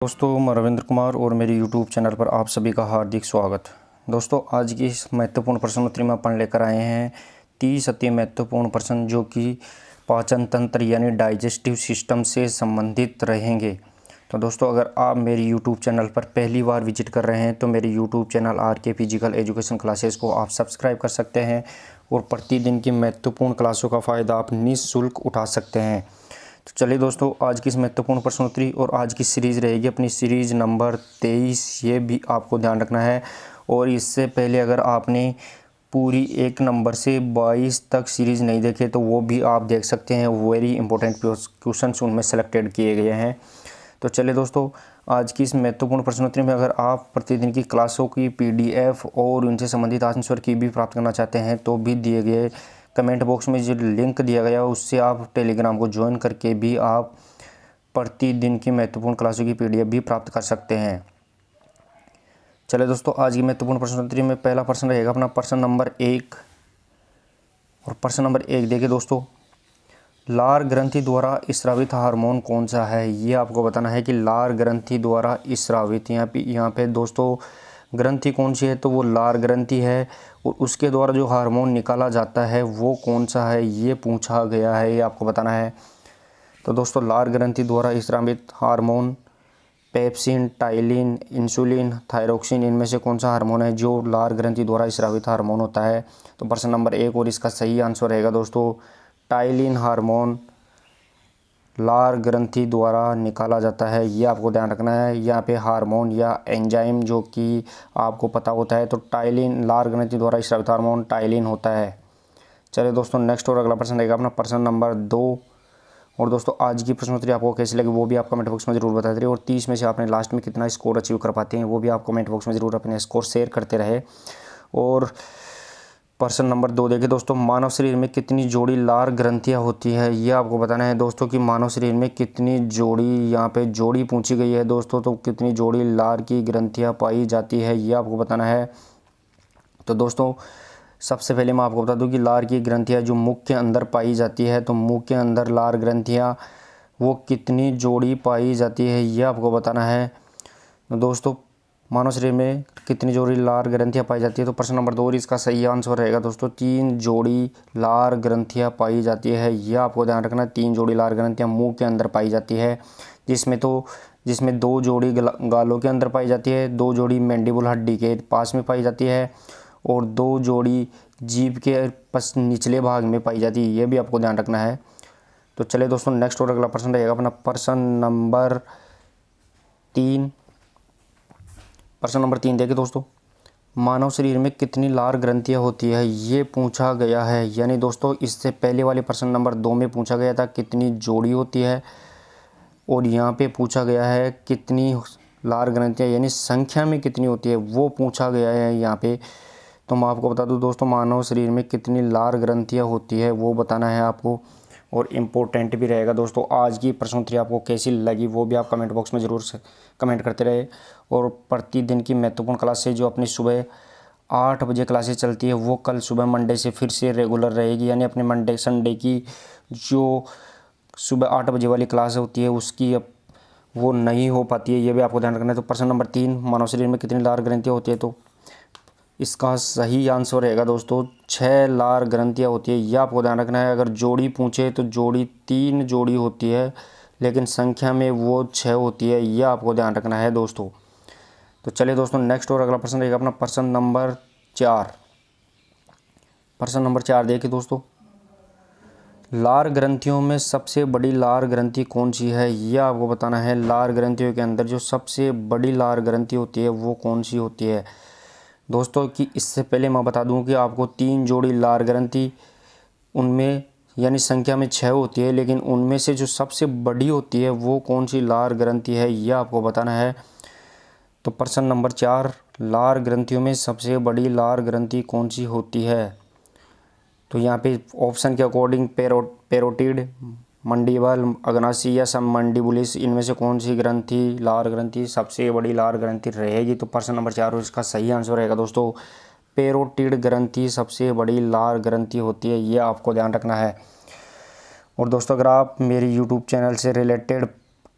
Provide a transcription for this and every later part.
दोस्तों, मैं रविंद्र कुमार और मेरे यूट्यूब चैनल पर आप सभी का हार्दिक स्वागत। दोस्तों, आज की इस महत्वपूर्ण प्रश्नोत्तरी में अपन लेकर आए हैं 30 अति महत्वपूर्ण प्रश्न जो कि पाचन तंत्र यानी डाइजेस्टिव सिस्टम से संबंधित रहेंगे। तो दोस्तों, अगर आप मेरे यूट्यूब चैनल पर पहली बार विजिट कर रहे हैं तो मेरे YouTube channel RK physical education classes को आप सब्सक्राइब कर सकते हैं और प्रतिदिन की महत्वपूर्ण क्लासों का फ़ायदा आप निःशुल्क उठा सकते हैं। तो चलिए दोस्तों, आज की इस महत्वपूर्ण प्रश्नोत्तरी और आज की सीरीज़ रहेगी अपनी सीरीज़ नंबर 23। ये भी आपको ध्यान रखना है। और इससे पहले अगर आपने पूरी 1 नंबर से 22 तक सीरीज़ नहीं देखे तो वो भी आप देख सकते हैं। वेरी इंपॉर्टेंट क्वेश्चंस उनमें सेलेक्टेड किए गए हैं। तो चलिए दोस्तों, आज की इस महत्वपूर्ण प्रश्नोत्तरी में अगर आप प्रतिदिन की क्लासों की PDF और उनसे संबंधित आंसर की भी प्राप्त करना चाहते हैं तो भी दिए गए कमेंट बॉक्स में जो लिंक दिया गया है उससे आप टेलीग्राम को ज्वाइन करके भी आप प्रतिदिन की महत्वपूर्ण क्लासों की PDF भी प्राप्त कर सकते हैं। चलिए दोस्तों, आज की महत्वपूर्ण प्रश्नोत्तरी में पहला प्रश्न रहेगा अपना प्रश्न नंबर 1। और प्रश्न नंबर 1 देखिए दोस्तों, लार ग्रंथि द्वारा स्रावित हार्मोन कौन सा है। ये आपको बताना है कि लार ग्रंथि द्वारा स्रावित यहाँ पे दोस्तों ग्रंथि कौन सी है, तो वो लार ग्रंथि है। और उसके द्वारा जो हार्मोन निकाला जाता है वो कौन सा है, ये पूछा गया है, ये आपको बताना है। तो दोस्तों, लार ग्रंथि द्वारा स्रावित hormone pepsin, ptyalin, insulin, thyroxine, इनमें से कौन सा हार्मोन है जो लार ग्रंथि द्वारा स्रावित हार्मोन होता है। तो प्रश्न नंबर 1 और इसका सही आंसर रहेगा दोस्तों टाइलिन हार्मोन लार ग्रंथि द्वारा निकाला जाता है। ये आपको ध्यान रखना है। यहाँ पे हार्मोन या एंजाइम जो कि आपको पता होता है, तो टाइलिन लार ग्रंथि द्वारा स्रावित हार्मोन टाइलिन होता है। चलिए दोस्तों, नेक्स्ट और अगला प्रश्न रहेगा अपना प्रश्न नंबर 2। और दोस्तों, आज की प्रश्नोत्तरी आपको कैसी लगी वो भी आप कमेंट बॉक्स में ज़रूर बताते रहे। और 30 में से आपने लास्ट में कितना स्कोर अचीव कर पाते हैं वो भी आप कमेंट बॉक्स में ज़रूर अपने स्कोर शेयर करते रहे। और प्रश्न नंबर 2 देखिए दोस्तों, मानव शरीर में कितनी जोड़ी लार ग्रंथियां होती है। ये आपको बताना है दोस्तों कि मानव शरीर में कितनी जोड़ी, यहाँ पे जोड़ी पूछी गई है दोस्तों, तो कितनी जोड़ी लार की ग्रंथियां पाई जाती है ये आपको बताना है। तो दोस्तों, सबसे पहले मैं आपको बता दूं कि लार की ग्रंथियां जो मुख के अंदर पाई जाती है, तो मुख के अंदर लार ग्रंथियां वो कितनी जोड़ी पाई जाती है ये आपको बताना है। तो दोस्तों, मानव शरीर में कितनी जोड़ी लार ग्रंथियां पाई जाती है, तो प्रश्न नंबर 2 और इसका सही आंसर रहेगा दोस्तों 3 जोड़ी लार ग्रंथियां पाई जाती है। यह आपको ध्यान रखना है। 3 जोड़ी लार ग्रंथियां मुंह के अंदर पाई जाती है, जिसमें 2 जोड़ी गालों के अंदर पाई जाती है, 2 जोड़ी मैंडिबुल हड्डी के पास में पाई जाती है और 2 जोड़ी जीभ के निचले भाग में पाई जाती है। ये भी आपको ध्यान रखना है। तो चलिए दोस्तों, नेक्स्ट और अगला प्रश्न रहेगा अपना प्रश्न नंबर 3। प्रश्न नंबर 3 देखिए दोस्तों, मानव शरीर में कितनी लार ग्रंथियां होती है ये पूछा गया है। यानी दोस्तों, इससे पहले वाले प्रश्न नंबर 2 में पूछा गया था कितनी जोड़ी होती है, और यहाँ पे पूछा गया है कितनी लार ग्रंथियां यानी संख्या में कितनी होती है वो पूछा गया है यहाँ पे। तो मैं आपको बता दूं दोस्तों, मानव शरीर में कितनी लार ग्रंथियां होती है वो बताना है आपको। और इम्पोर्टेंट भी रहेगा दोस्तों। आज की प्रश्नोत्तरी आपको कैसी लगी वो भी आप कमेंट बॉक्स में ज़रूर से कमेंट करते रहे। और प्रतिदिन की महत्वपूर्ण क्लासेज जो अपनी सुबह 8 बजे क्लासेज चलती है वो कल सुबह मंडे से फिर से रेगुलर रहेगी। यानी अपने मंडे संडे की जो सुबह 8 बजे वाली क्लास होती है उसकी अब वो नहीं हो पाती है, ये भी आपको ध्यान रखना है। तो प्रश्न नंबर 3, मानव शरीर में कितनी लार ग्रंथियाँ होती है, तो इसका सही आंसर रहेगा दोस्तों 6 लार ग्रंथियाँ होती है। यह आपको ध्यान रखना है। अगर जोड़ी पूछे तो जोड़ी 3 जोड़ी होती है, लेकिन संख्या में वो 6 होती है। यह आपको ध्यान रखना है दोस्तों। तो चलिए दोस्तों, नेक्स्ट और अगला प्रश्न रहेगा अपना प्रश्न नंबर 4। प्रश्न नंबर 4 देखिए दोस्तों, लार ग्रंथियों में सबसे बड़ी लार ग्रंथि कौन सी है यह आपको बताना है। लार ग्रंथियों के अंदर जो सबसे बड़ी लार ग्रंथि होती है वो कौन सी होती है दोस्तों। कि इससे पहले मैं बता दूं कि आपको 3 जोड़ी लार ग्रंथि उनमें यानी संख्या में 6 होती है, लेकिन उनमें से जो सबसे बड़ी होती है वो कौन सी लार ग्रंथि है यह आपको बताना है। तो प्रश्न नंबर 4, लार ग्रंथियों में सबसे बड़ी लार ग्रंथि कौन सी होती है। तो यहाँ पे ऑप्शन के अकॉर्डिंग पेरोटिड, मंडिबल, अग्नाशी या सबमंडिबुलिस, इनमें से कौन सी ग्रंथि लार ग्रंथि सबसे बड़ी लार ग्रंथि रहेगी। तो प्रश्न नंबर 4 और इसका सही आंसर रहेगा दोस्तों पेरोटिड ग्रंथि सबसे बड़ी लार ग्रंथि होती है। ये आपको ध्यान रखना है। और दोस्तों, अगर आप मेरे YouTube चैनल से रिलेटेड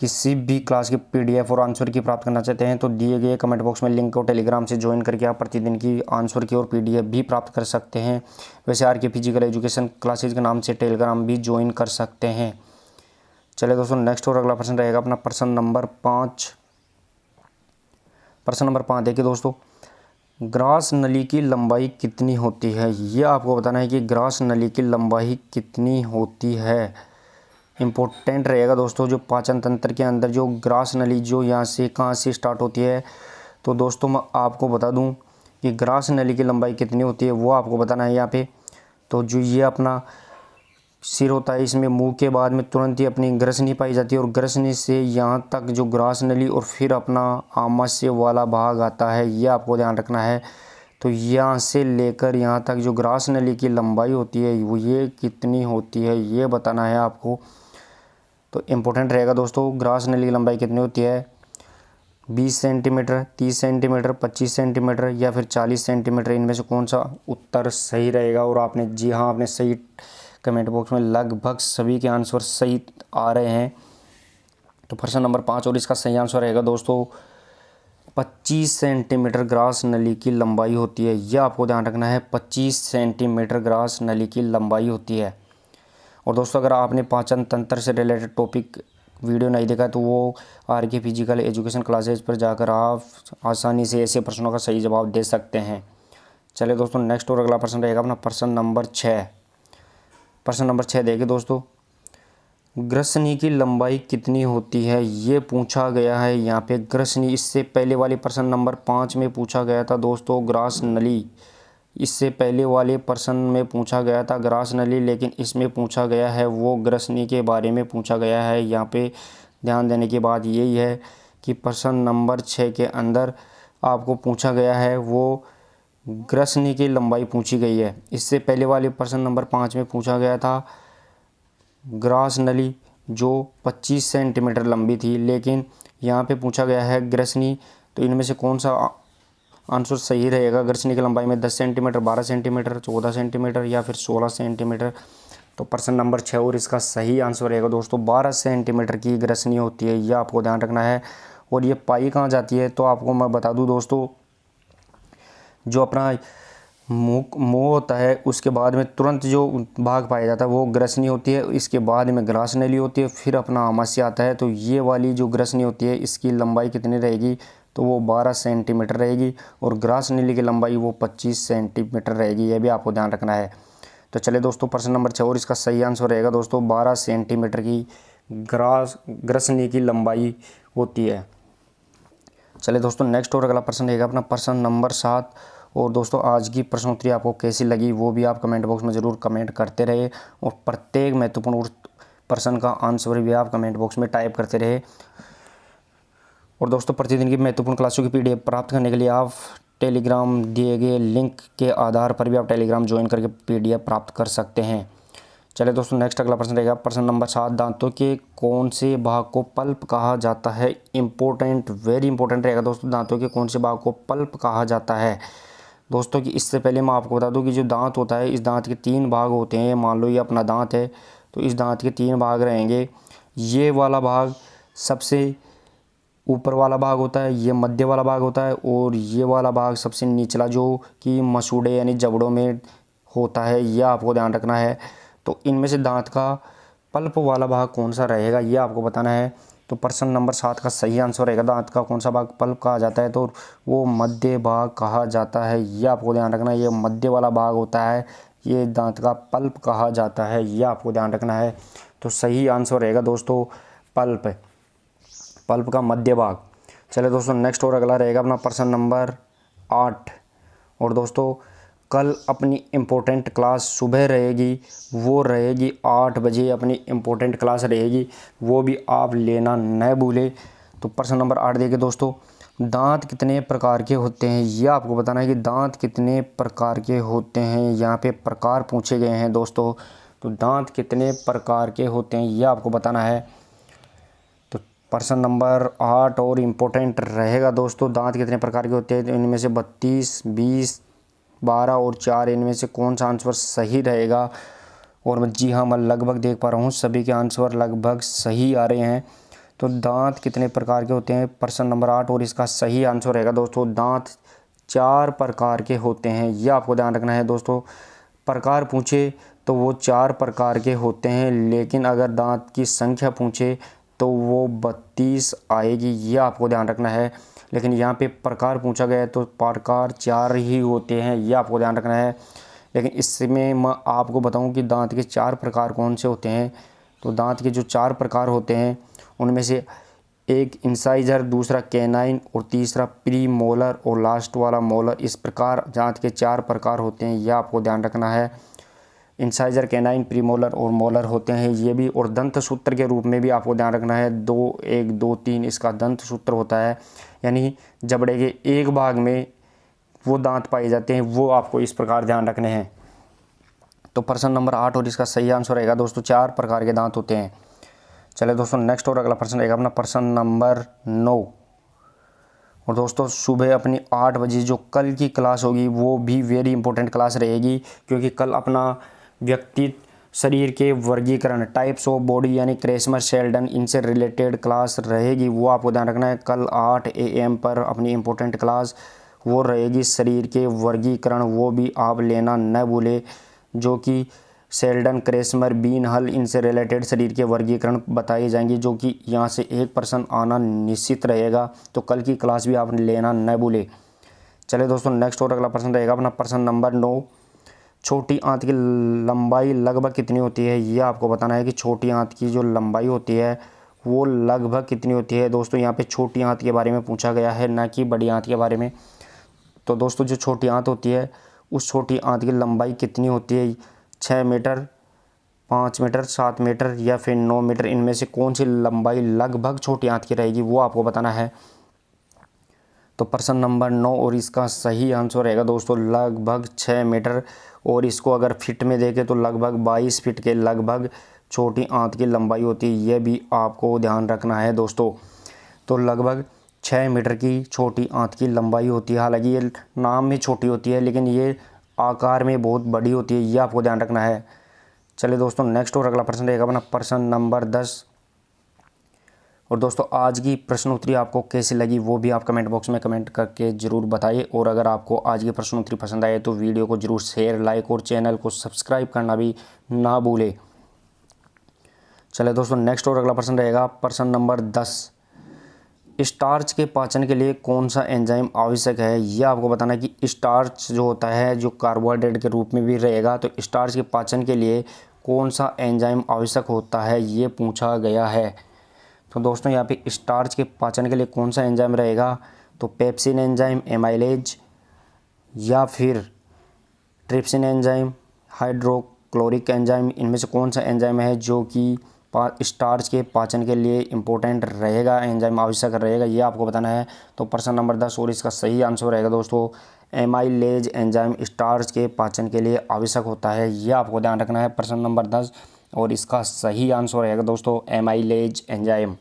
किसी भी क्लास की पीडीएफ और आंसर की प्राप्त करना चाहते हैं तो दिए गए कमेंट बॉक्स में लिंक को टेलीग्राम से ज्वाइन करके आप प्रतिदिन की आंसर की और पीडीएफ भी प्राप्त कर सकते हैं। वैसे आर के फिजिकल एजुकेशन क्लासेज के नाम से टेलीग्राम भी ज्वाइन कर सकते हैं। चलिए दोस्तों, नेक्स्ट और अगला प्रश्न रहेगा अपना प्रश्न नंबर 5। प्रश्न नंबर 5 देखिए दोस्तों, ग्रास नली की लंबाई कितनी होती है? ये आपको बताना है कि ग्रास नली की लंबाई कितनी होती है। इम्पोर्टेंट रहेगा दोस्तों, जो पाचन तंत्र के अंदर जो ग्रास नली जो यहाँ से कहाँ से स्टार्ट होती है, तो दोस्तों मैं आपको बता दूं कि ग्रास नली की लंबाई कितनी होती है वो आपको बताना है यहाँ पे। तो जो ये अपना सिर होता है, इसमें मुंह के बाद में तुरंत ही अपनी ग्रसनी पाई जाती है और ग्रसनी से यहाँ तक जो ग्रास नली और फिर अपना आमाशय वाला भाग आता है, ये आपको ध्यान रखना है। तो यहाँ से लेकर यहाँ तक जो ग्रास नली की लंबाई होती है वो ये कितनी होती है ये बताना है आपको। तो इम्पोर्टेंट रहेगा दोस्तों, ग्रास नली की लंबाई कितनी होती है? 20 सेंटीमीटर, 30 सेंटीमीटर, 25 सेंटीमीटर या फिर 40 सेंटीमीटर, इनमें से कौन सा उत्तर सही रहेगा? और आपने जी हाँ, आपने सही कमेंट बॉक्स में लगभग सभी के आंसर सही आ रहे हैं। तो प्रश्न नंबर 5 और इसका सही आंसर रहेगा दोस्तों 25 सेंटीमीटर ग्रास नली की लंबाई होती है। यह आपको ध्यान रखना है, 25 सेंटीमीटर ग्रास नली की लंबाई होती है। और दोस्तों, अगर आपने पाचन तंत्र से रिलेटेड टॉपिक वीडियो नहीं देखा तो वो आर के फिजिकल एजुकेशन क्लासेज पर जाकर आप आसानी से ऐसे प्रश्नों का सही जवाब दे सकते हैं। चलिए दोस्तों, नेक्स्ट और अगला प्रश्न रहेगा अपना प्रश्न नंबर 6। प्रश्न नंबर 6 देखिए दोस्तों, ग्रसनी की लंबाई कितनी होती है ये पूछा गया है यहाँ पे। ग्रसनी इससे पहले वाले प्रश्न नंबर 5 में पूछा गया था दोस्तों ग्रास नली, इससे पहले वाले प्रश्न में पूछा गया था ग्रास नली, लेकिन इसमें पूछा गया है वो ग्रसनी के बारे में पूछा गया है। यहाँ पे ध्यान देने की बात यही है कि प्रश्न नंबर 6 के अंदर आपको पूछा गया है वो ग्रसनी की लंबाई पूछी गई है। इससे पहले वाले प्रश्न नंबर 5 में पूछा गया था ग्रास नली जो 25 सेंटीमीटर लंबी थी, लेकिन यहाँ पे पूछा गया है ग्रसनी। तो इनमें से कौन सा आंसर सही रहेगा? ग्रसनी की लंबाई में 10 सेंटीमीटर, 12 सेंटीमीटर, 14 सेंटीमीटर या फिर 16 सेंटीमीटर। तो प्रश्न नंबर 6 और इसका सही आंसर रहेगा दोस्तों 12 सेंटीमीटर की ग्रसनी होती है, यह आपको ध्यान रखना है। और ये पाई कहाँ जाती है तो आपको मैं बता दूं दोस्तों, जो अपना मुँह होता है उसके बाद में तुरंत जो भाग पाया जाता है वो ग्रसनी होती है, इसके बाद में ग्रास नली होती है, फिर अपना आमाशय आता है। तो ये वाली जो ग्रसनी होती है इसकी लंबाई कितनी रहेगी? तो वो 12 सेंटीमीटर रहेगी और ग्रास नली की लंबाई वो 25 सेंटीमीटर रहेगी, यह भी आपको ध्यान रखना है। तो चलिए दोस्तों, प्रश्न नंबर 6 और इसका सही आंसर रहेगा दोस्तों 12 सेंटीमीटर की ग्रसनी की लंबाई होती है। चलिए दोस्तों, नेक्स्ट और अगला प्रश्न रहेगा अपना प्रश्न नंबर 7। और दोस्तों, आज की प्रश्नोत्तरी आपको कैसी लगी वो भी आप कमेंट बॉक्स में ज़रूर कमेंट करते रहे और प्रत्येक महत्वपूर्ण प्रश्न का आंसर भी आप कमेंट बॉक्स में टाइप करते रहे। और दोस्तों, प्रतिदिन की महत्वपूर्ण क्लासों की पीडीएफ प्राप्त करने के लिए आप टेलीग्राम दिए गए लिंक के आधार पर भी आप टेलीग्राम ज्वाइन करके पीडीएफ प्राप्त कर सकते हैं। चलिए दोस्तों, नेक्स्ट अगला प्रश्न रहेगा प्रश्न नंबर 7। दांतों के कौन से भाग को पल्प कहा जाता है? इंपॉर्टेंट, वेरी इंपॉर्टेंट रहेगा दोस्तों, दांतों के कौन से भाग को पल्प कहा जाता है? दोस्तों कि इससे पहले मैं आपको बता दूं कि जो दांत होता है इस दांत के 3 भाग होते हैं। मान लो ये अपना दांत है तो इस दांत के 3 भाग रहेंगे। ये वाला भाग सबसे ऊपर वाला भाग होता है, ये मध्य वाला भाग होता है और ये वाला भाग सबसे निचला जो कि मसूड़े यानी जबड़ों में होता है, यह आपको ध्यान रखना है। तो इनमें से दांत का पल्प वाला भाग कौन सा रहेगा ये आपको बताना है। तो प्रश्न नंबर 7 का सही आंसर रहेगा दांत का कौन सा भाग पल्प कहा जाता है, तो वो मध्य भाग कहा जाता है, ये आपको ध्यान रखना है। ये मध्य वाला भाग होता है, ये दांत का पल्प कहा जाता है, ये आपको ध्यान रखना है। तो सही आंसर रहेगा दोस्तों पल्प, पल्प का मध्य भाग। चलिए दोस्तों, नेक्स्ट और अगला रहेगा अपना प्रश्न नंबर 8। और दोस्तों, कल अपनी इम्पोर्टेंट क्लास सुबह रहेगी, वो रहेगी 8 बजे अपनी इम्पोर्टेंट क्लास रहेगी, वो भी आप लेना न भूलें। तो प्रश्न नंबर 8 देखिए दोस्तों, दांत कितने प्रकार के होते हैं ये आपको बताना है कि दांत कितने प्रकार के होते हैं। यहाँ पे प्रकार पूछे गए हैं दोस्तों, तो दांत कितने प्रकार के होते हैं ये आपको बताना है। तो प्रश्न नंबर 8 और इम्पोर्टेंट रहेगा दोस्तों, दांत कितने प्रकार के होते हैं। तो इनमें से 32, 20, 12 और 4 इनमें से कौन सा आंसर सही रहेगा। और जी हाँ, मैं लगभग देख पा रहा हूँ सभी के आंसर लगभग सही आ रहे हैं। तो दांत कितने प्रकार के होते हैं, प्रश्न नंबर 8, और इसका सही आंसर रहेगा दोस्तों दांत 4 प्रकार के होते हैं। यह आपको ध्यान रखना है दोस्तों। प्रकार पूछे तो वो 4 प्रकार के होते हैं, लेकिन अगर दांत की संख्या पूछे तो वो 32 आएगी। यह आपको ध्यान रखना है। लेकिन यहाँ पे प्रकार पूछा गया है तो प्रकार 4 ही होते हैं, यह आपको ध्यान रखना है। लेकिन इसमें मैं आपको बताऊं कि दांत के 4 प्रकार कौन से होते हैं। तो दांत के जो 4 प्रकार होते हैं उनमें से एक इंसाइजर, दूसरा कैनाइन और तीसरा प्री मोलर और लास्ट वाला मोलर। इस प्रकार दांत के 4 प्रकार होते हैं, यह आपको ध्यान रखना है। इंसाइजर, कैनाइन, प्री मोलर और मोलर होते हैं ये भी। और दंत सूत्र के रूप में भी आपको ध्यान रखना है 2, 1, 2, 3 इसका दंत सूत्र होता है, यानी जबड़े के एक भाग में वो दांत पाए जाते हैं, वो आपको इस प्रकार ध्यान रखने हैं। तो प्रश्न नंबर 8 और इसका सही आंसर रहेगा दोस्तों 4 प्रकार के दांत होते हैं। चलिए दोस्तों नेक्स्ट और अगला प्रश्न रहेगा अपना प्रश्न नंबर 9। और दोस्तों सुबह अपनी 8 बजे जो कल की क्लास होगी वो भी वेरी इंपॉर्टेंट क्लास रहेगी, क्योंकि कल अपना व्यक्ति शरीर के वर्गीकरण, टाइप्स ऑफ बॉडी यानी क्रेसमर, शेल्डन, इनसे रिलेटेड क्लास रहेगी। वो आपको ध्यान रखना है। कल 8 AM पर अपनी इंपॉर्टेंट क्लास वो रहेगी शरीर के वर्गीकरण, वो भी आप लेना न भूले, जो कि शेल्डन, क्रेसमर, बीन, हल इनसे रिलेटेड शरीर के वर्गीकरण बताए जाएंगे, जो कि यहाँ से एक पर्सन आना निश्चित रहेगा। तो कल की क्लास भी आप लेना न भूले। चलिए दोस्तों नेक्स्ट और अगला प्रश्न रहेगा अपना प्रश्न नंबर 9। छोटी आंत की लंबाई लगभग कितनी होती है, यह आपको बताना है कि छोटी आंत की जो लंबाई होती है वो लगभग कितनी होती है। दोस्तों यहाँ पे छोटी आंत के बारे में पूछा गया है, ना कि बड़ी आंत के बारे में। तो दोस्तों जो छोटी आंत होती है उस छोटी आंत की लंबाई कितनी होती है, 6 मीटर, 5 मीटर, 7 मीटर या फिर 9 मीटर, इनमें से कौन सी लंबाई लगभग छोटी आंत की रहेगी वो आपको बताना है। तो प्रश्न नंबर 9 और इसका सही आंसर रहेगा दोस्तों लगभग 6 मीटर। और इसको अगर फिट में देखें तो लगभग 22 फीट के लगभग छोटी आंत की लंबाई होती है, यह भी आपको ध्यान रखना है दोस्तों। तो लगभग 6 मीटर की छोटी आंत की लंबाई होती है। हालांकि ये नाम में छोटी होती है लेकिन ये आकार में बहुत बड़ी होती है, यह आपको ध्यान रखना है। चलिए दोस्तों नेक्स्ट और अगला प्रश्न रहेगा अपना प्रश्न नंबर 10। और दोस्तों आज की प्रश्नोत्तरी आपको कैसी लगी वो भी आप कमेंट बॉक्स में कमेंट करके ज़रूर बताइए। और अगर आपको आज की प्रश्नोत्तरी पसंद आए तो वीडियो को ज़रूर शेयर, लाइक और चैनल को सब्सक्राइब करना भी ना भूले। चलिए दोस्तों नेक्स्ट और अगला प्रश्न रहेगा प्रश्न नंबर 10। स्टार्च के पाचन के लिए कौन सा एंजाइम आवश्यक है, यह आपको बताना है कि स्टार्च जो होता है जो कार्बोहाइड्रेट के रूप में भी रहेगा, तो स्टार्च के पाचन के लिए कौन सा एंजाइम आवश्यक होता है ये पूछा गया है। तो दोस्तों यहाँ पे स्टार्च के पाचन के लिए कौन सा एंजाइम रहेगा, तो पेप्सिन एंजाइम, एमाइलेज या फिर ट्रिप्सिन एंजाइम, हाइड्रोक्लोरिक एंजाइम, इनमें से कौन सा एंजाइम है जो कि स्टार्च के पाचन के लिए इम्पोर्टेंट रहेगा, एंजाइम आवश्यक रहेगा, ये आपको बताना है। तो प्रश्न नंबर 10 और इसका सही आंसर रहेगा दोस्तों एमाइलेज एंजाइम स्टार्च के पाचन के लिए आवश्यक होता है, यह आपको ध्यान रखना है। प्रश्न नंबर 10 और इसका सही आंसर रहेगा दोस्तों एमाइलेज एंजाइम।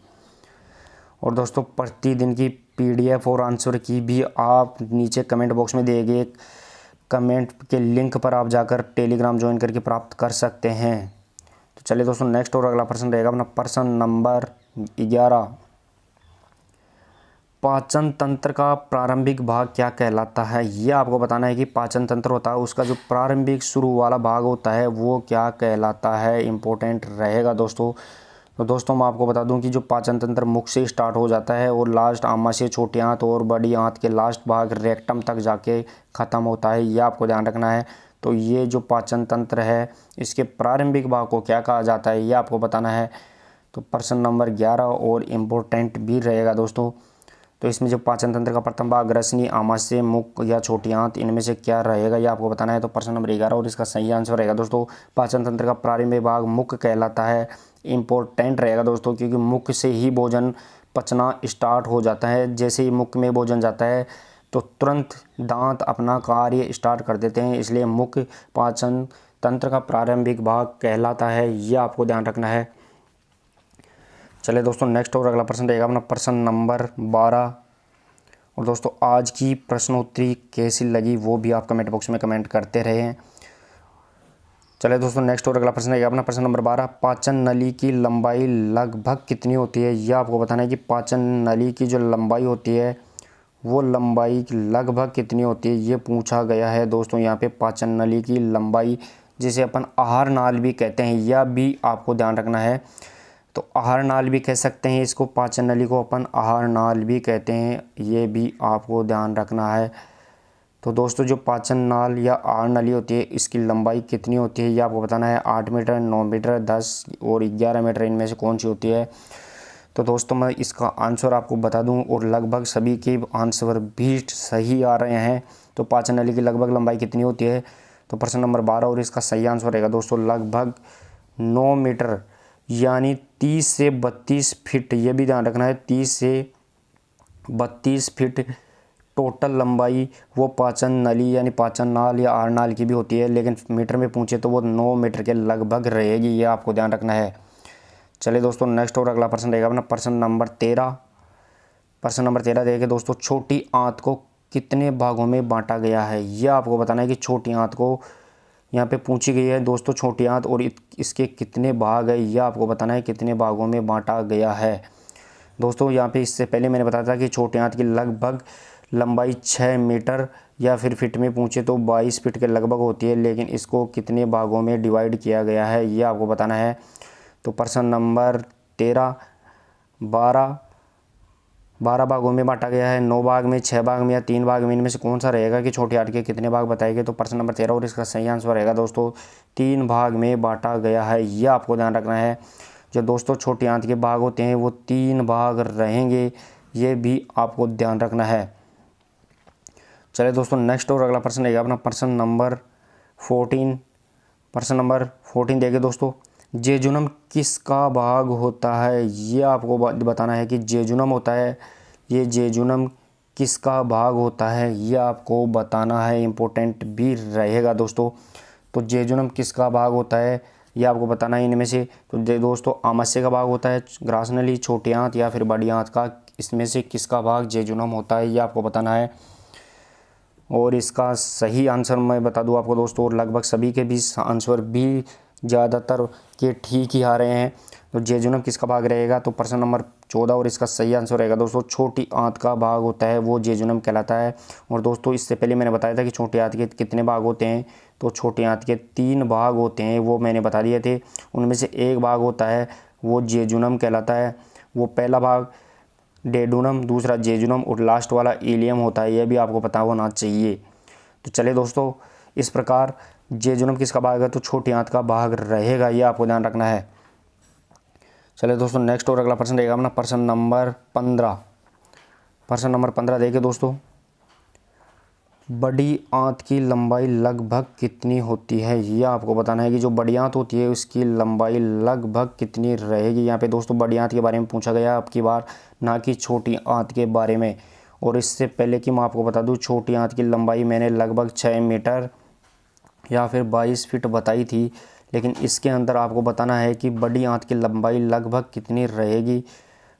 और दोस्तों प्रतिदिन की PDF और आंसर की भी आप नीचे कमेंट बॉक्स में दिए गए कमेंट के लिंक पर आप जाकर टेलीग्राम ज्वाइन करके प्राप्त कर सकते हैं। तो चलिए दोस्तों नेक्स्ट और अगला प्रश्न रहेगा अपना प्रश्न नंबर 11। पाचन तंत्र का प्रारंभिक भाग क्या कहलाता है, यह आपको बताना है कि पाचन तंत्र होता है उसका जो प्रारंभिक शुरू वाला भाग होता है वो क्या कहलाता है, इम्पोर्टेंट रहेगा दोस्तों। तो दोस्तों मैं आपको बता दूं कि जो पाचन तंत्र मुख से स्टार्ट हो जाता है और लास्ट आमाशय, छोटी आंत और बड़ी आंत के लास्ट भाग रेक्टम तक जाके ख़त्म होता है, यह आपको ध्यान रखना है। तो ये जो पाचन तंत्र है इसके प्रारंभिक भाग को क्या कहा जाता है, ये आपको बताना है। तो प्रश्न नंबर 11 और इम्पोर्टेंट भी रहेगा दोस्तों। तो इसमें जो पाचन तंत्र का प्रथम भाग ग्रसनी, आमाशय, मुख या छोटी आंत, इनमें से क्या रहेगा ये आपको बताना है। तो प्रश्न नंबर 11 और इसका सही आंसर रहेगा दोस्तों पाचन तंत्र का प्रारंभिक भाग मुख कहलाता है। इम्पोर्टेंट रहेगा दोस्तों क्योंकि मुख से ही भोजन पचना स्टार्ट हो जाता है। जैसे ही मुख में भोजन जाता है तो तुरंत दांत अपना कार्य स्टार्ट कर देते हैं, इसलिए मुख पाचन तंत्र का प्रारंभिक भाग कहलाता है, यह आपको ध्यान रखना है। चलिए दोस्तों नेक्स्ट और अगला प्रश्न रहेगा अपना प्रश्न नंबर 12। और दोस्तों आज की प्रश्नोत्तरी कैसी लगी वो भी आप कमेंट बॉक्स में कमेंट करते रहें। चले दोस्तों नेक्स्ट और अगला प्रश्न है अपना प्रश्न नंबर 12। पाचन नली की लंबाई लगभग कितनी होती है? यह आपको बताना है कि पाचन नली की जो लंबाई होती है वो लंबाई लगभग कितनी होती है, ये पूछा गया है दोस्तों। यहाँ पे पाचन नली की लंबाई, जिसे अपन आहार नाल भी कहते हैं, यह भी आपको ध्यान रखना है। तो आहार नाल भी कह सकते हैं इसको, पाचन नली को अपन आहार नाल भी कहते हैं, ये भी आपको ध्यान रखना है। तो दोस्तों जो पाचन नाल या आहार नली होती है इसकी लंबाई कितनी होती है, ये आपको बताना है। 8 मीटर, 9 मीटर, 10 और 11 मीटर, इनमें से कौन सी होती है? तो दोस्तों मैं इसका आंसर आपको बता दूं, और लगभग सभी के आंसर भी सही आ रहे हैं। तो पाचन नली की लगभग लंबाई कितनी होती है? तो प्रश्न नंबर 12 और इसका सही आंसर रहेगा दोस्तों लगभग 9 मीटर, यानी 30 से 32 फीट। ये भी ध्यान रखना है, 30 से 32 फीट टोटल लंबाई वो पाचन नली यानी पाचन नाल या आहार नाल की भी होती है, लेकिन मीटर में पूछे तो वो 9 मीटर के लगभग रहेगी, ये आपको ध्यान रखना है। चलिए दोस्तों नेक्स्ट और अगला प्रश्न रहेगा अपना प्रश्न नंबर 13। प्रश्न नंबर 13 देखिए दोस्तों, छोटी आंत को कितने भागों में बांटा गया है? यह आपको बताना है कि छोटी आंत को यहाँ पे पूछी गई है दोस्तों, छोटी आंत और इसके कितने भाग है, यह आपको बताना है कितने भागों में बांटा गया है। दोस्तों यहाँ पे इससे पहले मैंने बताया था कि छोटी आंत की लगभग लंबाई 6 मीटर या फिर फीट में पूछे तो 22 फीट के लगभग होती है, लेकिन इसको कितने भागों में डिवाइड किया गया है, ये आपको बताना है। तो प्रश्न नंबर 13 12 भागों में बांटा गया है, 9 भाग में, 6 भाग में या 3 भाग में, इनमें से कौन सा रहेगा कि छोटी आंत के कितने भाग बताए गए? तो प्रश्न नंबर 13 और इसका सही आंसर रहेगा दोस्तों 3 भाग में बांटा गया है, यह आपको ध्यान रखना है। जो दोस्तों छोटी आंत के भाग होते हैं वो 3 भाग रहेंगे, ये भी आपको ध्यान रखना है। चलिए दोस्तों नेक्स्ट और अगला प्रश्न रहेगा अपना प्रश्न नंबर 14। प्रश्न नंबर 14 देखिए दोस्तों, जेजुनम किसका भाग होता है? ये आपको बताना है कि जेजुनम होता है, ये जेजुनम किसका भाग होता है, ये आपको बताना है, इम्पोर्टेंट भी रहेगा दोस्तों। तो जेजुनम किसका भाग होता है ये आपको बताना है इनमें से। तो दोस्तों आमाशय का भाग होता है, ग्रास नली, छोटी आंत या फिर बड़ी आंत का, इसमें से किसका भाग जेजुनम होता है, ये आपको बताना है। और इसका सही आंसर मैं बता दूं आपको दोस्तों, और लगभग सभी के भी आंसर भी ज़्यादातर के ठीक ही आ रहे हैं। तो जेजुनम किसका भाग रहेगा? तो प्रश्न नंबर 14 और इसका सही आंसर रहेगा दोस्तों छोटी आंत का भाग होता है, वो जेजुनम कहलाता है। और दोस्तों इससे पहले मैंने बताया था कि छोटी आंत के कितने भाग होते हैं, तो छोटी आंत के 3 भाग होते हैं, वो मैंने बता दिए थे। उनमें से एक भाग होता है वो जेजुनम कहलाता है। वो पहला भाग डेडुनम, दूसरा जेजुनम और लास्ट वाला इलियम होता है, यह भी आपको पता होना चाहिए। तो चलिए दोस्तों इस प्रकार जेजुनम किसका भाग है? तो छोटी आंत का भाग रहेगा, ये आपको ध्यान रखना है। चलिए दोस्तों नेक्स्ट और अगला प्रश्न रहेगा अपना प्रश्न नंबर 15। प्रश्न नंबर 15 देखिए दोस्तों, बड़ी आंत की लंबाई लगभग कितनी होती है? ये आपको बताना है कि जो बड़ी आंत होती है उसकी लंबाई लगभग कितनी रहेगी। यहाँ पे दोस्तों बड़ी आंत के बारे में पूछा गया अब की बार, ना कि छोटी आंत के बारे में। और इससे पहले कि मैं आपको बता दूँ, छोटी आंत की लंबाई मैंने लगभग 6 मीटर या फिर 22 फीट बताई थी, लेकिन इसके अंदर आपको बताना है कि बड़ी आंत की लंबाई लगभग कितनी रहेगी।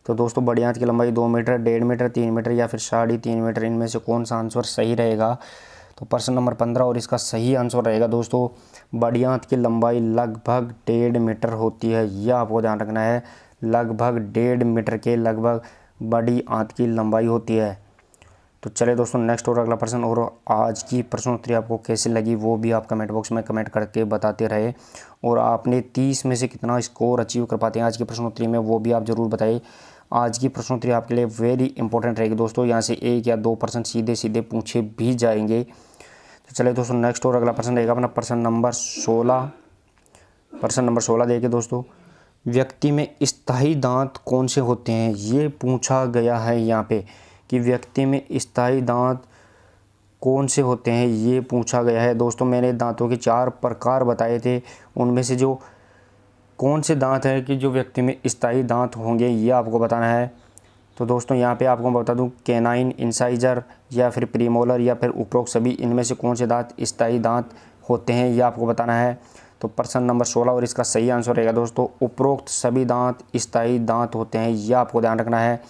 तो दोस्तों बड़ी आंत की लंबाई 2 मीटर, 1.5 मीटर, 3 मीटर या फिर 3.5 मीटर, इनमें से कौन सा आंसर सही रहेगा? तो प्रश्न नंबर 15 और इसका सही आंसर रहेगा दोस्तों बड़ी आंत की लंबाई लगभग 1.5 मीटर होती है, यह आपको ध्यान रखना है। लगभग 1.5 मीटर के लगभग बड़ी आंत की लंबाई होती है। तो चले दोस्तों नेक्स्ट और अगला प्रश्न, और आज की प्रश्नोत्तरी आपको कैसी लगी वो भी आप कमेंट बॉक्स में कमेंट करके बताते रहे। और आपने 30 में से कितना स्कोर अचीव कर पाते हैं आज की प्रश्नोत्तरी में, वो भी आप ज़रूर बताइए। आज की प्रश्नोत्तरी आपके लिए वेरी इंपॉर्टेंट रहेगी दोस्तों, यहाँ से 1 या 2 प्रश्न सीधे सीधे पूछे भी जाएंगे। तो चलिए दोस्तों नेक्स्ट और अगला प्रश्न रहेगा अपना प्रश्न नंबर 16। प्रश्न नंबर 16 देखिए दोस्तों, व्यक्ति में स्थायी दांत कौन से होते हैं? ये पूछा गया है यहाँ पे कि व्यक्ति में स्थायी दांत कौन से होते हैं, ये पूछा गया है। दोस्तों मैंने दांतों के 4 प्रकार बताए थे, उनमें से जो कौन से दांत हैं कि जो व्यक्ति में स्थायी दांत होंगे, ये आपको बताना है। तो दोस्तों यहाँ पे आपको बता दूं, कैनाइन, इंसाइजर या फिर प्रीमोलर या फिर उपरोक्त सभी, इनमें से कौन से दांत स्थायी दांत होते हैं, ये आपको बताना है। तो प्रश्न नंबर 16 और इसका सही आंसर रहेगा दोस्तों उपरोक्त सभी दांत स्थायी दांत होते हैं, यह आपको ध्यान रखना है।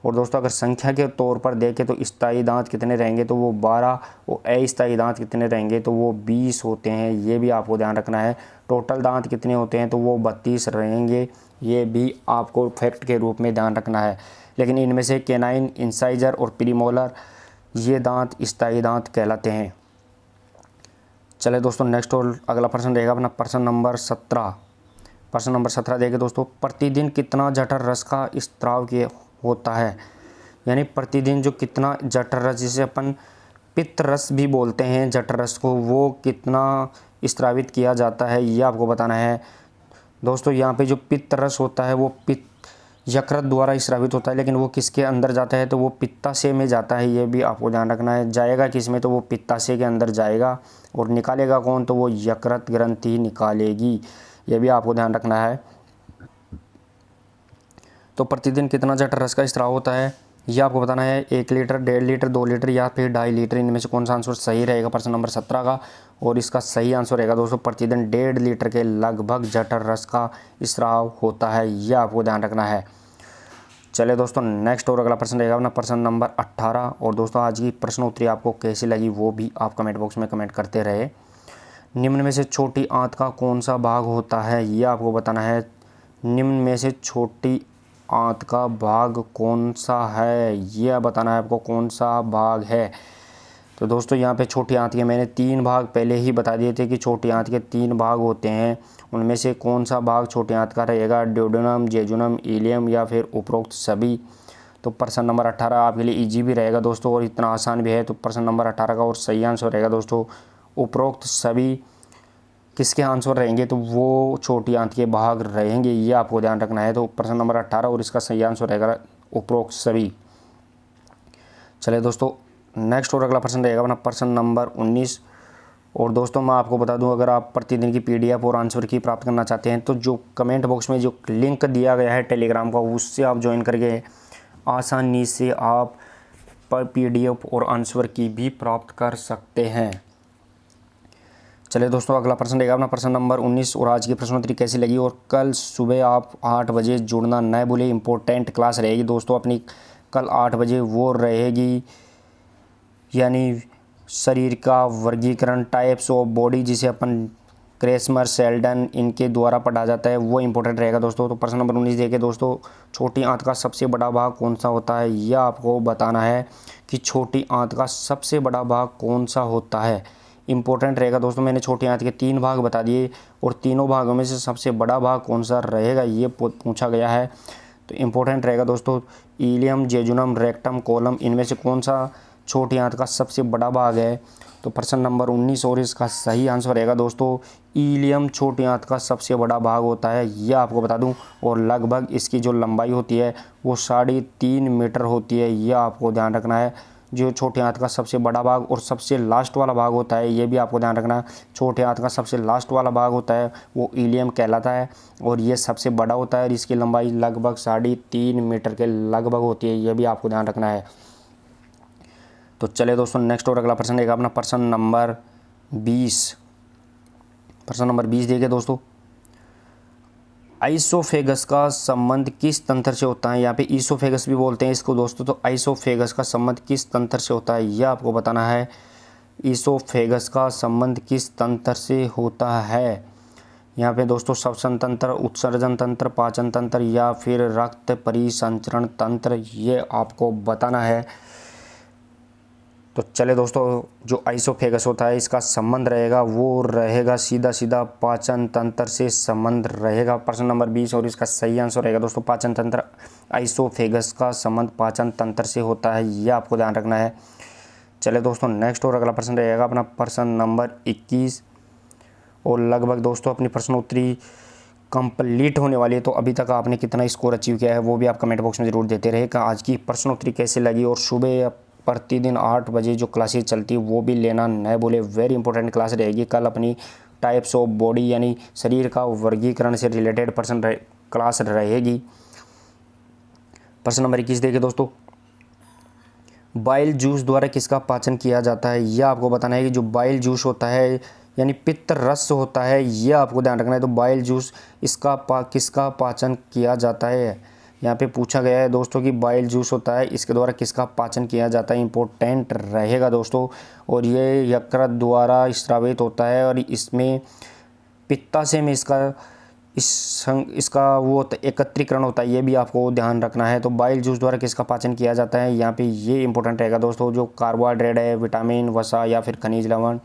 और दोस्तों अगर संख्या के तौर पर देखें तो स्थायी दांत कितने रहेंगे तो वो 12 और अस्थायी दांत कितने रहेंगे तो वो 20 होते हैं, ये भी आपको ध्यान रखना है। टोटल दांत कितने होते हैं तो वो 32 रहेंगे, ये भी आपको फैक्ट के रूप में ध्यान रखना है। लेकिन इनमें से कैनाइन, इंसाइजर और प्रीमोलर ये दांत स्थायी दांत कहलाते हैं। चले दोस्तों नेक्स्ट और अगला प्रश्न रहेगा अपना प्रश्न नंबर 17। प्रश्न नंबर 17 देखें दोस्तों, प्रतिदिन कितना जठर रस का स्त्राव किया होता है, यानी प्रतिदिन जो कितना जठर रस, जिसे अपन पित्त रस भी बोलते हैं जठर रस को, वो कितना स्त्रावित किया जाता है ये आपको बताना है। दोस्तों यहाँ पे जो पित्त रस होता है वो पित्त यकृत द्वारा स्रावित होता है, लेकिन वो किसके अंदर जाता है तो वो पित्ताशय में जाता है, ये भी आपको ध्यान रखना है। जाएगा किस में तो वो पित्ताशय के अंदर जाएगा, और निकालेगा कौन तो वो यकृत ग्रंथि निकालेगी, ये भी आपको ध्यान रखना है। तो प्रतिदिन कितना जठर रस का स्त्राव होता है ये आपको बताना है। 1 लीटर, 1.5 लीटर, 2 लीटर या फिर 2.5 लीटर, इनमें से कौन सा आंसर सही रहेगा प्रश्न नंबर 17 का। और इसका सही आंसर रहेगा दोस्तों प्रतिदिन 1.5 लीटर के लगभग जठर रस का स्त्राव होता है, यह आपको ध्यान रखना है। चले दोस्तों नेक्स्ट और अगला प्रश्न रहेगा अपना प्रश्न नंबर 18। और दोस्तों आज की प्रश्नोत्तरी आपको कैसी लगी वो भी आप कमेंट बॉक्स में कमेंट करते रहे। निम्न में से छोटी आंत का कौन सा भाग होता है ये आपको बताना है। निम्न में से छोटी आंत का भाग कौन सा है ये बताना है आपको, कौन सा भाग है। तो दोस्तों यहाँ पे छोटी आंत के मैंने 3 भाग पहले ही बता दिए थे कि छोटी आंत के 3 भाग होते हैं, उनमें से कौन सा भाग छोटी आंत का रहेगा, ड्यूडेनम, जेजुनम, इलियम या फिर उपरोक्त सभी। तो प्रश्न नंबर 18 आपके लिए इजी भी रहेगा दोस्तों और इतना आसान भी है। तो प्रश्न नंबर 18 का और सही आंसर रहेगा दोस्तों उपरोक्त सभी। किसके आंसर रहेंगे तो वो छोटी आंत के भाग रहेंगे, ये आपको ध्यान रखना है। तो प्रश्न नंबर 18 और इसका सही आंसर रहेगा उपरोक्त सभी। चलिए दोस्तों नेक्स्ट और अगला प्रश्न रहेगा अपना प्रश्न नंबर 19। और दोस्तों मैं आपको बता दूं, अगर आप प्रतिदिन की PDF और आंसर की प्राप्त करना चाहते हैं तो जो कमेंट बॉक्स में जो लिंक दिया गया है टेलीग्राम का, उससे आप ज्वाइन करके आसानी से आप PDF और आंसर की भी प्राप्त कर सकते हैं। चलिए दोस्तों अगला प्रश्न रहेगा अपना प्रश्न नंबर 19। और आज की प्रश्नोत्तरी कैसी लगी, और कल सुबह आप 8 बजे जुड़ना न भूलें, इंपॉर्टेंट क्लास रहेगी दोस्तों अपनी कल 8 बजे वो रहेगी, यानी शरीर का वर्गीकरण, टाइप्स ऑफ बॉडी, जिसे अपन क्रेसमर, सेल्डन इनके द्वारा पढ़ा जाता है, वो इंपॉर्टेंट रहेगा दोस्तों। तो प्रश्न नंबर 19 देखिए दोस्तों, छोटी आंत का सबसे बड़ा भाग कौन सा होता है यह आपको बताना है कि छोटी आंत का सबसे बड़ा भाग कौन सा होता है। इंपॉर्टेंट रहेगा दोस्तों, मैंने छोटी आंत के 3 भाग बता दिए और तीनों भागों में से सबसे बड़ा भाग कौन सा रहेगा ये पूछा गया है। तो इंपॉर्टेंट रहेगा दोस्तों इलियम, जेजुनम, रेक्टम, कोलम, इनमें से कौन सा छोटी आंत का सबसे बड़ा भाग है। तो प्रश्न नंबर 19 और इसका सही आंसर रहेगा दोस्तों इलियम छोटी आंत का सबसे बड़ा भाग होता है, यह आपको बता दूं। और लगभग इसकी जो लंबाई होती है वो 3.5 मीटर होती है, यह आपको ध्यान रखना है। जो छोटी आंत का सबसे बड़ा भाग और सबसे लास्ट वाला भाग होता है, ये भी आपको ध्यान रखना है। छोटी आंत का सबसे लास्ट वाला भाग होता है वो इलियम कहलाता है और ये सबसे बड़ा होता है और इसकी लंबाई लगभग 3.5 मीटर के लगभग होती है, ये भी आपको ध्यान रखना है। तो चले दोस्तों नेक्स्ट और अगला प्रश्न रहेगा अपना प्रश्न नंबर 20। प्रश्न नंबर 20 देखिए दोस्तों, आइसोफेगस का संबंध किस तंत्र से होता है। यहाँ पे ईसोफेगस भी बोलते हैं इसको दोस्तों। तो आइसोफेगस का संबंध किस तंत्र से होता है यह आपको बताना है। ईसोफेगस का संबंध किस तंत्र से होता है। यहाँ पे दोस्तों श्वसन तंत्र, उत्सर्जन तंत्र, पाचन तंत्र या फिर रक्त परिसंचरण तंत्र, ये आपको बताना है। तो चले दोस्तों जो आइसोफेगस होता है इसका संबंध रहेगा वो रहेगा सीधा सीधा पाचन तंत्र से संबंध रहेगा। प्रश्न नंबर 20 और इसका सही आंसर रहेगा दोस्तों पाचन तंत्र। आइसोफेगस का संबंध पाचन तंत्र से होता है, यह आपको ध्यान रखना है। चले दोस्तों नेक्स्ट और अगला प्रश्न रहेगा अपना प्रश्न नंबर 21। और लगभग दोस्तों अपनी प्रश्नोत्तरी कंप्लीट होने वाली है। तो अभी तक आपने कितना स्कोर अचीव किया है वो भी आप कमेंट बॉक्स में ज़रूर देते रहेगा। आज की प्रश्नोत्तरी कैसी लगी, और सुबह प्रतिदिन 8 बजे जो क्लासेस चलती है वो भी लेना न भूले, वेरी इंपॉर्टेंट क्लास रहेगी। कल अपनी टाइप्स ऑफ बॉडी यानी शरीर का वर्गीकरण से रिलेटेड क्लास रहेगी। प्रश्न नंबर 21 देखिए दोस्तों, बाइल जूस द्वारा किसका पाचन किया जाता है यह आपको बताना है। कि जो बाइल जूस होता है यानी पित्त रस होता है, यह आपको ध्यान रखना है। तो बाइल जूस किसका पाचन किया जाता है यहाँ पे पूछा गया है दोस्तों कि बाइल जूस होता है, इसके द्वारा किसका पाचन किया जाता है, इम्पोर्टेंट रहेगा दोस्तों। और ये यकृत द्वारा स्रावित होता है और इसमें पित्ताशय में इसका वो एकत्रीकरण होता है, ये भी आपको ध्यान रखना है। तो बाइल जूस द्वारा किसका पाचन किया जाता है, यहाँ पे ये इंपॉर्टेंट रहेगा दोस्तों। जो कार्बोहाइड्रेट है, विटामिन, वसा या फिर खनिज लवण,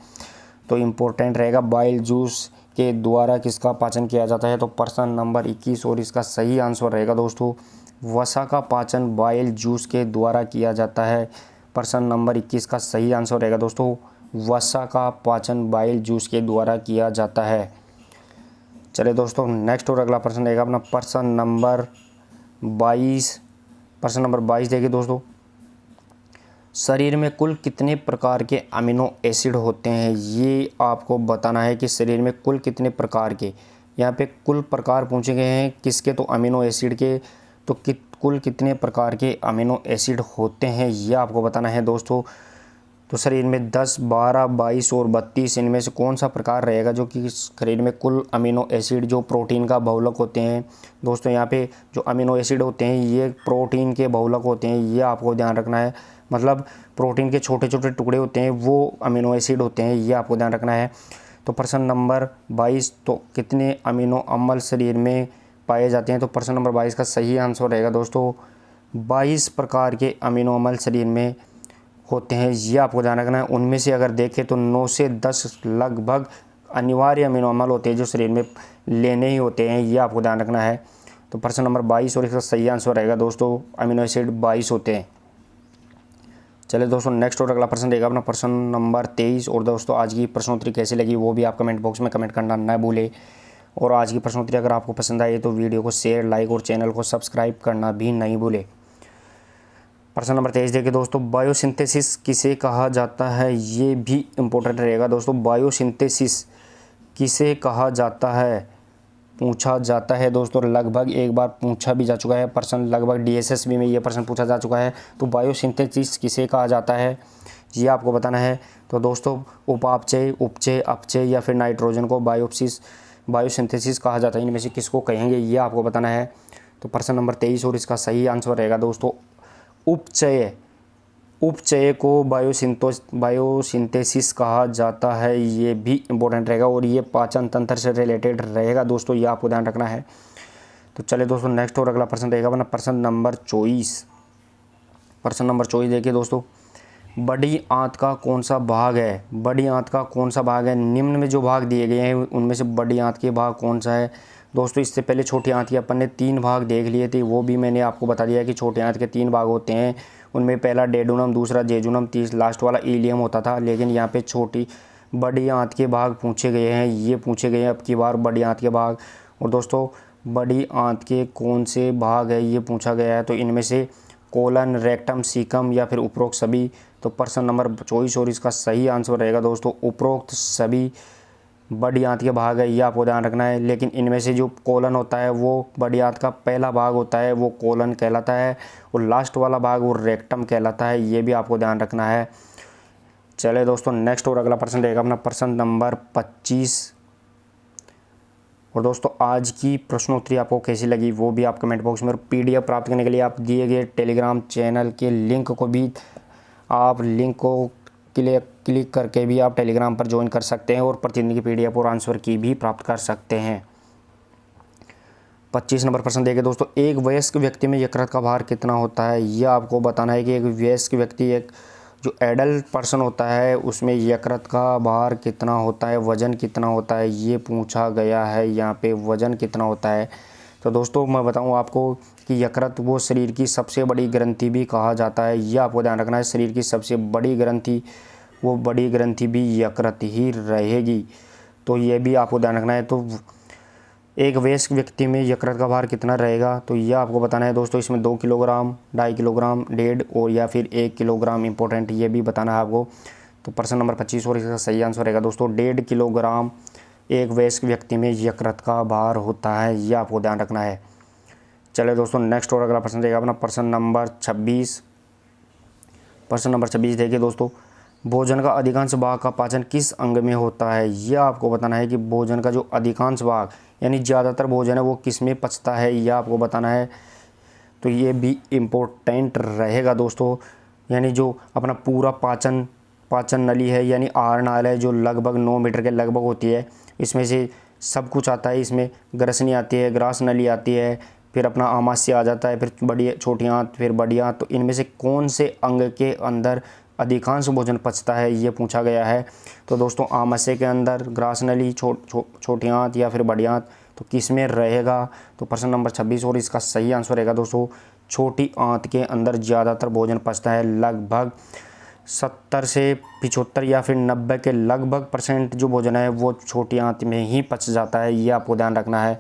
तो इम्पोर्टेंट रहेगा बाइल जूस के द्वारा किसका पाचन किया जाता है। तो प्रश्न नंबर 21 और इसका सही आंसर रहेगा दोस्तों, वसा का पाचन बाइल जूस के द्वारा किया जाता है। प्रश्न नंबर 21 का सही आंसर रहेगा दोस्तों, वसा का पाचन बाइल जूस के द्वारा किया जाता है। चलिए दोस्तों, नेक्स्ट और अगला प्रश्न रहेगा अपना प्रश्न नंबर 22। प्रश्न नंबर 22 देखिए दोस्तों, शरीर में कुल कितने प्रकार के अमीनो एसिड होते हैं, ये आपको बताना है कि शरीर में कुल कितने प्रकार के, यहाँ पे कुल प्रकार पूछे गए हैं किसके, तो अमीनो एसिड के। तो कुल कितने प्रकार के अमीनो एसिड होते हैं ये आपको बताना है दोस्तों। तो शरीर में 10, 12, 22 और 32 इनमें से कौन सा प्रकार रहेगा जो कि शरीर में कुल अमीनो एसिड जो प्रोटीन का बहुलक होते हैं दोस्तों। यहाँ पे जो अमीनो एसिड होते हैं ये प्रोटीन के बहुलक होते हैं, ये आपको ध्यान रखना है। मतलब प्रोटीन के छोटे छोटे टुकड़े होते हैं वो अमीनो एसिड होते हैं, ये आपको ध्यान रखना है। तो प्रश्न नंबर 22, तो कितने अमीनो अम्ल शरीर में पाए जाते हैं, तो प्रश्न नंबर 22 का सही आंसर रहेगा दोस्तों, 22 प्रकार के अमीनो अम्ल शरीर में होते हैं, ये आपको ध्यान रखना है। उनमें से अगर देखें तो 9 से 10 लगभग अनिवार्य अमीनो अम्ल होते हैं जो शरीर में लेने ही होते हैं, ये आपको ध्यान रखना है। तो प्रश्न नंबर 22 और इसका सही आंसर रहेगा दोस्तों, अमीनो एसिड 22 होते हैं। चलिए दोस्तों, नेक्स्ट और अगला प्रश्न रहेगा अपना प्रश्न नंबर 23। और दोस्तों आज की प्रश्नोत्तरी कैसी लगी वो भी आप कमेंट बॉक्स में कमेंट करना न भूलें। और आज की प्रश्नोत्तरी अगर आपको पसंद आई तो वीडियो को शेयर, लाइक और चैनल को सब्सक्राइब करना भी नहीं भूलें। प्रश्न नंबर 23 देखिए दोस्तों, बायोसिंथेसिस किसे कहा जाता है, ये भी इम्पोर्टेंट रहेगा दोस्तों। बायोसिंथेसिस किसे कहा जाता है पूछा जाता है दोस्तों, लगभग एक बार पूछा भी जा चुका है प्रश्न, लगभग DSSB में ये प्रश्न पूछा जा चुका है। तो बायोसिंथेसिस किसे कहा जाता है ये आपको बताना है। तो दोस्तों उपापचय, उपचय, अपचय या फिर नाइट्रोजन को बायोसिंथेसिस कहा जाता है, इनमें से किसको कहेंगे ये आपको बताना है। तो प्रश्न नंबर 23 और इसका सही आंसर रहेगा दोस्तों, उपचय। उपचय को बायोसिंथेसिस कहा जाता है, ये भी इम्पोर्टेंट रहेगा और ये पाचन तंत्र से रिलेटेड रहेगा दोस्तों, ये आपको ध्यान रखना है। तो चलिए दोस्तों, नेक्स्ट और अगला प्रश्न रहेगा अपना प्रश्न नंबर 24। प्रश्न नंबर 24 देखिए दोस्तों, बड़ी आंत का कौन सा भाग है, बड़ी आंत का कौन सा भाग है, निम्न में जो भाग दिए गए हैं उनमें से बड़ी आंत के भाग कौन सा है दोस्तों। इससे पहले छोटी आंत के अपन ने 3 भाग देख लिए थे, वो भी मैंने आपको बता दिया कि छोटी आंत के 3 भाग होते हैं। उनमें पहला डेडुनम, दूसरा जेजुनम, तीसरा लास्ट वाला इलियम होता था। लेकिन यहाँ पे बड़ी आंत के भाग पूछे गए हैं, ये पूछे गए हैं अब की बार बड़ी आंत के भाग। और दोस्तों बड़ी आंत के कौन से भाग है ये पूछा गया है, तो इनमें से कोलन, रेक्टम, सीकम या फिर उपरोक्त सभी। तो प्रश्न नंबर 24 और इसका सही आंसर रहेगा दोस्तों, उपरोक्त सभी बड़ी आंत के भाग है, ये आपको ध्यान रखना है। लेकिन इनमें से जो कोलन होता है वो बड़ी आंत का पहला भाग होता है, वो कोलन कहलाता है, और लास्ट वाला भाग वो रेक्टम कहलाता है, ये भी आपको ध्यान रखना है। चले दोस्तों, नेक्स्ट और अगला प्रश्न रहेगा अपना प्रश्न नंबर 25। और दोस्तों आज की प्रश्नोत्तरी आपको कैसी लगी वो भी आप कमेंट बॉक्स में, और PDF प्राप्त करने के लिए आप दिए गए टेलीग्राम चैनल के लिंक को भी आप लिंक को क्लिक करके भी आप टेलीग्राम पर ज्वाइन कर सकते हैं और प्रतिदिन की PDF और आंसर की भी प्राप्त कर सकते हैं। 25 नंबर प्रश्न देखिए दोस्तों, एक वयस्क व्यक्ति में यकृत का भार कितना होता है, यह आपको बताना है कि एक वयस्क व्यक्ति, एक जो एडल्ट पर्सन होता है उसमें यकृत का भार कितना होता है, वज़न कितना होता है, ये पूछा गया है। यहाँ पे वज़न कितना होता है, तो दोस्तों मैं बताऊं आपको कि यकृत वो शरीर की सबसे बड़ी ग्रंथि भी कहा जाता है, यह आपको ध्यान रखना है। शरीर की सबसे बड़ी ग्रंथि, वो बड़ी ग्रंथि भी यकृत ही रहेगी, तो ये भी आपको ध्यान रखना है। तो एक वयस्क व्यक्ति में यकृत का भार कितना रहेगा, तो यह आपको बताना है दोस्तों। इसमें 2 किलोग्राम, 2.5 किलोग्राम, 1.5 और या फिर 1 किलोग्राम इंपॉर्टेंट, ये भी बताना है आपको। तो प्रश्न नंबर 25 और इसका सही आंसर रहेगा दोस्तों, 1.5 किलोग्राम एक वयस्क व्यक्ति में यकृत का भार होता है, यह आपको ध्यान रखना है। चलिए दोस्तों, नेक्स्ट और अगला प्रश्न रहेगा अपना प्रश्न नंबर 26। प्रश्न नंबर 26 देखिए दोस्तों, भोजन का अधिकांश भाग का पाचन किस अंग में होता है, यह आपको बताना है कि भोजन का जो अधिकांश भाग यानी ज़्यादातर भोजन है वो किस में पचता है, यह आपको बताना है। तो ये भी इम्पोर्टेंट रहेगा दोस्तों। यानी जो अपना पूरा पाचन नली है यानी आहार नाल है जो लगभग 9 मीटर के लगभग होती है, इसमें से सब कुछ आता है। इसमें ग्रसनी आती है, ग्रास नली आती है, फिर अपना आमाशय आ जाता है, फिर बड़ी छोटी आंत, फिर बड़ी आंत। तो इनमें से कौन से अंग के अंदर अधिकांश भोजन पचता है ये पूछा गया है। तो दोस्तों आमाशय के अंदर, ग्रास नली, छोटी आंत या फिर बड़ी आंत, तो किस में रहेगा? तो प्रश्न नंबर 26 और इसका सही आंसर रहेगा दोस्तों छोटी आंत के अंदर ज़्यादातर भोजन पचता है। लगभग 70 से 75 या फिर 90 के लगभग % जो भोजन है वो छोटी आंत में ही पच जाता है, ये आपको ध्यान रखना है।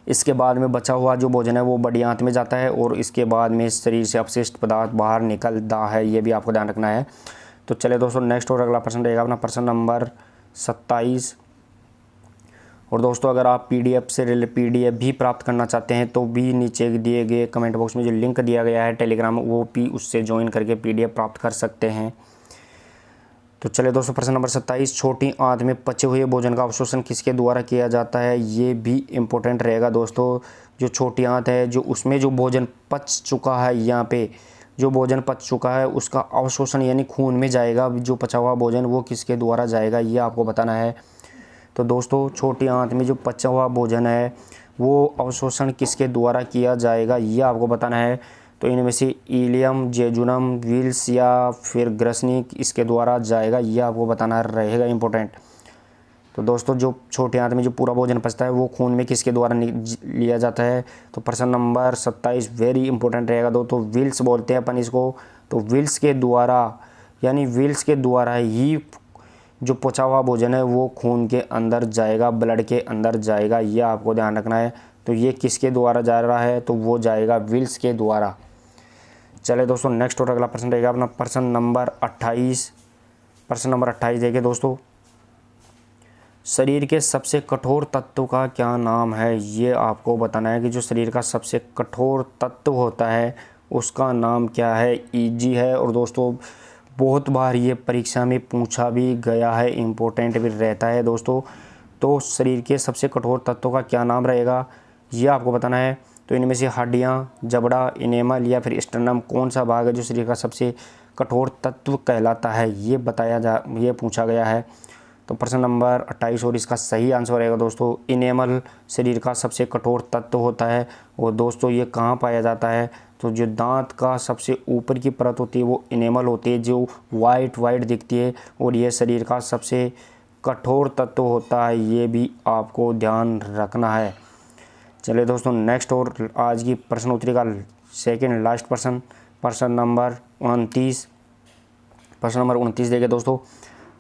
इसके बाद में बचा हुआ जो भोजन है वो बड़ी आंत में जाता है और इसके बाद में शरीर से अपशिष्ट पदार्थ बाहर निकलता है, ये भी आपको ध्यान रखना है। तो चले दोस्तों नेक्स्ट और अगला प्रश्न रहेगा अपना प्रश्न नंबर 27। और दोस्तों अगर आप पीडीएफ भी प्राप्त करना चाहते हैं तो भी नीचे दिए गए कमेंट बॉक्स में जो लिंक दिया गया है टेलीग्राम, वो भी उससे ज्वाइन करके पीडीएफ प्राप्त कर सकते हैं। तो चले दोस्तों प्रश्न नंबर 27, छोटी आंत में पचे हुए भोजन का अवशोषण किसके द्वारा किया जाता है? ये भी इम्पोर्टेंट रहेगा दोस्तों। जो छोटी आंत है जो उसमें जो भोजन पच चुका है, यहाँ पे जो भोजन पच चुका है उसका अवशोषण यानी खून में जाएगा। जो पचा हुआ भोजन वो किसके द्वारा जाएगा ये आपको बताना है। तो दोस्तों छोटी आंत में जो पचा हुआ भोजन है वो अवशोषण किसके द्वारा किया जाएगा ये आपको बताना है। तो इनमें से इलियम, जेजुनम, विल्स या फिर ग्रसनी इसके द्वारा जाएगा, ये आपको बताना रहेगा इम्पोर्टेंट। तो दोस्तों जो छोटे आंत में जो पूरा भोजन पचता है वो खून में किसके द्वारा लिया जाता है? तो प्रश्न नंबर 27 वेरी इंपॉर्टेंट रहेगा दोस्तों। विल्स बोलते हैं अपन इसको। तो विल्स के द्वारा यानी विल्स के द्वारा ही जो पचा हुआ भोजन है वो खून के अंदर जाएगा, ब्लड के अंदर जाएगा, ये आपको ध्यान रखना है। तो ये किसके द्वारा जा रहा है? तो वो जाएगा विल्स के द्वारा। चले दोस्तों नेक्स्ट और अगला प्रश्न रहेगा अपना प्रश्न नंबर 28। प्रश्न नंबर 28 देखिए दोस्तों, शरीर के सबसे कठोर तत्व का क्या नाम है? ये आपको बताना है कि जो शरीर का सबसे कठोर तत्व होता है उसका नाम क्या है? इजी है और दोस्तों बहुत बार ये परीक्षा में पूछा भी गया है, इम्पोर्टेंट भी रहता है दोस्तों। तो शरीर के सबसे कठोर तत्वों का क्या नाम रहेगा ये आपको बताना है। तो इनमें से हड्डियाँ, जबड़ा, इनेमल या फिर स्टर्नम कौन सा भाग है जो शरीर का सबसे कठोर तत्व कहलाता है, ये पूछा गया है। तो प्रश्न नंबर 28 और इसका सही आंसर रहेगा दोस्तों इनेमल शरीर का सबसे कठोर तत्व होता है। और दोस्तों ये कहाँ पाया जाता है? तो जो दांत का सबसे ऊपर की परत होती है वो इनेमल होती है, जो वाइट दिखती है, और ये शरीर का सबसे कठोर तत्व होता है, ये भी आपको ध्यान रखना है। चलिए दोस्तों नेक्स्ट और आज की प्रश्न उत्तरी का सेकंड लास्ट प्रश्न नंबर 29। प्रश्न नंबर 29 देखिए दोस्तों,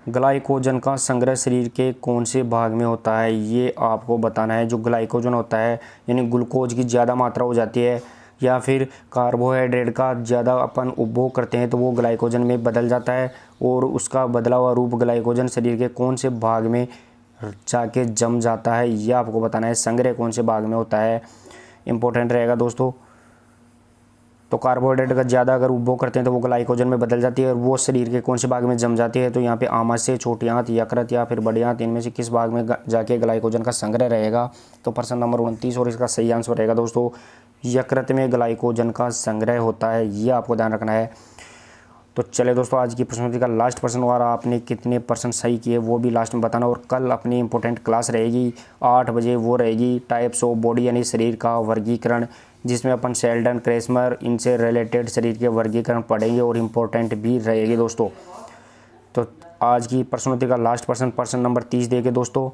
ग्लाइकोजन का संग्रह शरीर के कौन से भाग में होता है? ये आपको बताना है। जो ग्लाइकोजन होता है यानी ग्लूकोज की ज़्यादा मात्रा हो जाती है या फिर कार्बोहाइड्रेट का ज़्यादा अपन उपभोग करते हैं तो वो ग्लाइकोजन में बदल जाता है, और उसका बदला हुआ रूप ग्लाइकोजन शरीर के कौन से भाग में जाके जम जाता है, यह आपको बताना है। संग्रह कौन से भाग में होता है, इंपॉर्टेंट रहेगा दोस्तों। तो कार्बोहाइड्रेट का ज़्यादा अगर उपभोग करते हैं तो वो ग्लाइकोजन में बदल जाती है, और वो शरीर के कौन से भाग में जम जाती है? तो यहाँ पे आमाशय, छोटी आंत, यकृत या फिर बड़ी आंत, इनमें से किस भाग में जाके ग्लाइकोजन का संग्रह रहेगा? तो प्रश्न नंबर 29 और इसका सही आंसर रहेगा दोस्तों यकृत में ग्लाइकोजन का संग्रह होता है, ये आपको ध्यान रखना है। तो चले दोस्तों आज की प्रश्नोत्तरी का लास्ट प्रश्न, और आपने कितने % सही किए वो भी लास्ट में बताना। और कल अपनी इंपॉर्टेंट क्लास रहेगी 8 बजे, वो रहेगी टाइप्स ऑफ बॉडी यानी शरीर का वर्गीकरण, जिसमें अपन शेल्डन, क्रेस्मर इनसे रिलेटेड शरीर के वर्गीकरण पढ़ेंगे और इम्पोर्टेंट भी रहेगी दोस्तों। तो आज की प्रश्नोत्तरी का लास्ट प्रश्न नंबर 30 देखिए दोस्तों।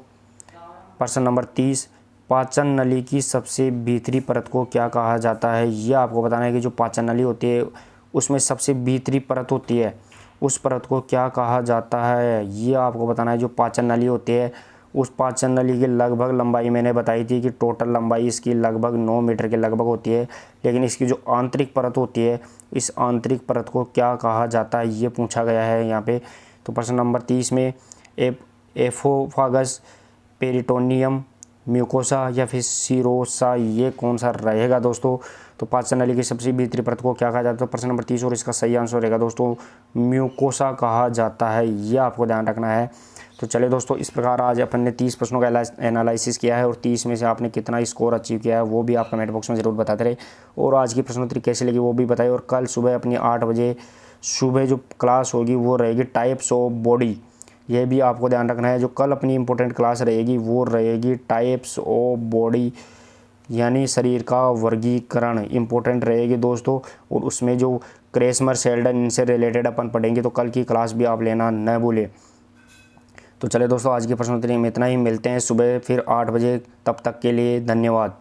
प्रश्न नंबर 30, पाचन नली की सबसे भीतरी परत को क्या कहा जाता है? यह आपको बताना है कि जो पाचन नली होती है उसमें सबसे भीतरी परत होती है, उस परत को क्या कहा जाता है, ये आपको बताना है। जो पाचन नली होती है उस पाचन नली की लगभग लंबाई मैंने बताई थी कि टोटल लंबाई इसकी लगभग 9 मीटर के लगभग होती है, लेकिन इसकी जो आंतरिक परत होती है इस आंतरिक परत को क्या कहा जाता है, ये पूछा गया है यहाँ पे। तो प्रश्न नंबर 30 में एफोफागस, पेरिटोनियम, म्यूकोसा या फिर सीरोसा, ये कौन सा रहेगा दोस्तों? तो पाचन नली की सबसे भीतरी परत को क्या कहा जाता है? तो प्रश्न नंबर 30 और इसका सही आंसर रहेगा दोस्तों म्यूकोसा कहा जाता है, ये आपको ध्यान रखना है। तो चलिए दोस्तों, इस प्रकार आज अपन ने 30 प्रश्नों का एनालिसिस किया है और 30 में से आपने कितना स्कोर अचीव किया है वो भी आप कमेंट बॉक्स में ज़रूर बताते रहे। और आज की प्रश्नोत्तरी कैसी लगी वो भी बताइए। और कल सुबह अपनी 8 बजे सुबह जो क्लास होगी वो रहेगी टाइप्स ऑफ बॉडी। ये भी आपको ध्यान रखना है, जो कल अपनी इंपॉर्टेंट क्लास रहेगी वो रहेगी टाइप्स ऑफ बॉडी, यानी शरीर का वर्गीकरण इंपॉर्टेंट रहेगी दोस्तों। और उसमें जो क्रेसमर शेल्डन इनसे रिलेटेड अपन पढ़ेंगे, तो कल की क्लास भी आप लेना न भूलें। तो चले दोस्तों, आज की प्रश्नोत्तरी में इतना ही। मिलते हैं सुबह फिर 8 बजे, तब तक के लिए धन्यवाद।